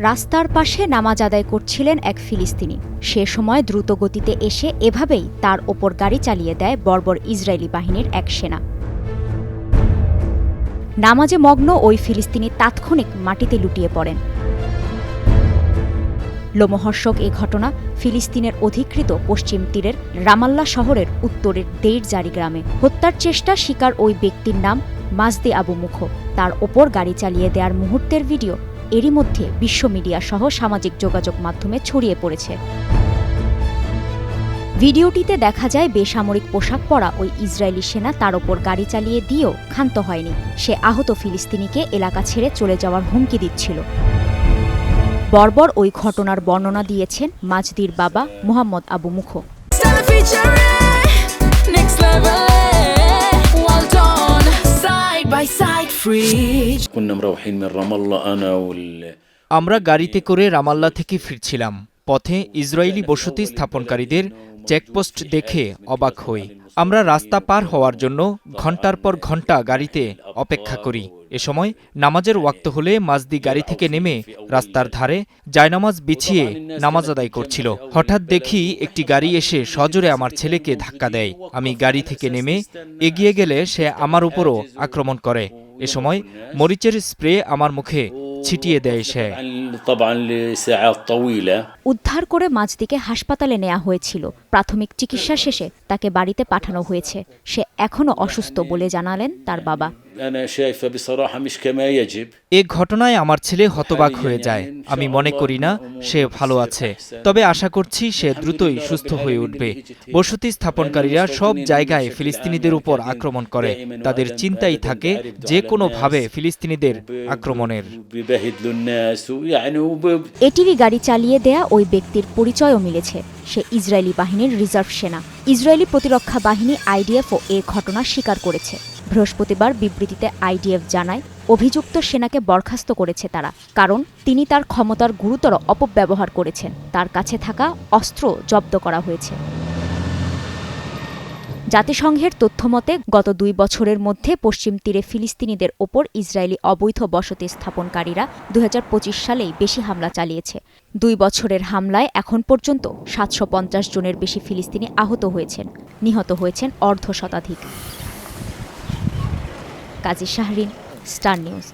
রাস্তার পাশে নামাজ আদায় করছিলেন এক ফিলিস্তিনি। সে সময় দ্রুত গতিতে এসে এভাবেই তার ওপর গাড়ি চালিয়ে দেয় বর্বর ইসরায়েলি বাহিনীর এক সেনা। নামাজে মগ্ন ওই ফিলিস্তিনি তাৎক্ষণিক মাটিতে লুটিয়ে পড়েন। লোমহর্ষক এ ঘটনা ফিলিস্তিনের অধিকৃত পশ্চিম তীরের রামাল্লা শহরের উত্তরের দেইর জারি গ্রামে। হত্যার চেষ্টা শিকার ওই ব্যক্তির নাম মাজদি আবু মুখ। তার ওপর গাড়ি চালিয়ে দেওয়ার মুহূর্তের ভিডিও এরই মধ্যে বিশ্ব মিডিয়া সহ সামাজিক যোগাযোগ মাধ্যমে ছড়িয়ে পড়েছে। ভিডিওটিতে দেখা যায় বেসামরিক পোশাক পরা ওই ইসরায়েলি সেনা তার ওপর গাড়ি চালিয়ে দিয়েও ক্ষান্ত হয়নি। সে আহত ফিলিস্তিনিকে এলাকা ছেড়ে চলে যাওয়ার হুমকি দিচ্ছিল। বর্বর ওই ঘটনার বর্ণনা দিয়েছেন মাজদির বাবা মোহাম্মদ আবু মুখ। আমরা গাড়িতে করে রামাল্লা থেকে ফিরছিলাম। পথে ইসরায়েলি বসতি স্থাপনকারীদের চেকপোস্ট দেখে অবাক হই। আমরা রাস্তা পার হওয়ার জন্য ঘণ্টার পর ঘণ্টা গাড়িতে অপেক্ষা করি। এ সময় নামাজের ওয়াক্ত হলে মাজদি গাড়ি থেকে নেমে রাস্তার ধারে জায়নামাজ বিছিয়ে নামাজ আদায় করছিল। হঠাৎ দেখি একটি গাড়ি এসে সজোরে আমার ছেলেকে ধাক্কা দেয়। আমি গাড়ি থেকে নেমে এগিয়ে গেলে সে আমার উপরও আক্রমণ করে। এ সময় মরিচের স্প্রে আমার মুখে ছিটিয়ে দেয় সে। উদ্ধার করে মাজদিকে হাসপাতালে নেওয়া হয়েছিল। প্রাথমিক চিকিৎসা শেষে তাকে বাড়িতে পাঠানো হয়েছে। সে এখনও অসুস্থ বলে জানালেন তার বাবা। এ ঘটনায় আমার ছেলে হতবাক হয়ে যায়। আমি মনে করি না সে ভালো আছে, তবে আশা করছি সে দ্রুতই সুস্থ হয়ে উঠবে। বসতি স্থাপনকারীরা সব জায়গায় ফিলিস্তিনিদের উপর আক্রমণ করে। তাদের চিন্তাই থাকে যে কোনোভাবে ফিলিস্তিনিদের আক্রমণের। এটিরই গাড়ি চালিয়ে দেয়া ওই ব্যক্তির পরিচয়ও মিলেছে। সে ইসরায়েলি বাহিনীর রিজার্ভ সেনা। ইসরায়েলি প্রতিরক্ষা বাহিনী আইডিএফও এ ঘটনা স্বীকার করেছে। বৃহস্পতিবার বিবৃতিতে আইডিএফ জানায় অভিযুক্ত সেনাকে বরখাস্ত করেছে তারা, কারণ তিনি তার ক্ষমতার গুরুতর অপব্যবহার করেছেন। তার কাছে থাকা অস্ত্র জব্দ করা হয়েছে। জাতিসংঘের তথ্যমতে গত 2 বছরের মধ্যে পশ্চিম তীরে ফিলিস্তিনিদের ওপর ইসরায়েলি অবৈধ বসতি স্থাপনকারীরা 2025 সালেই বেশি হামলা চালিয়েছে। 2 বছরের হামলায় এখন পর্যন্ত 750 জনের বেশি ফিলিস্তিনি আহত হয়েছেন। নিহত হয়েছেন অর্ধশতাধিক। কাজী শাহরিন, স্টার নিউজ।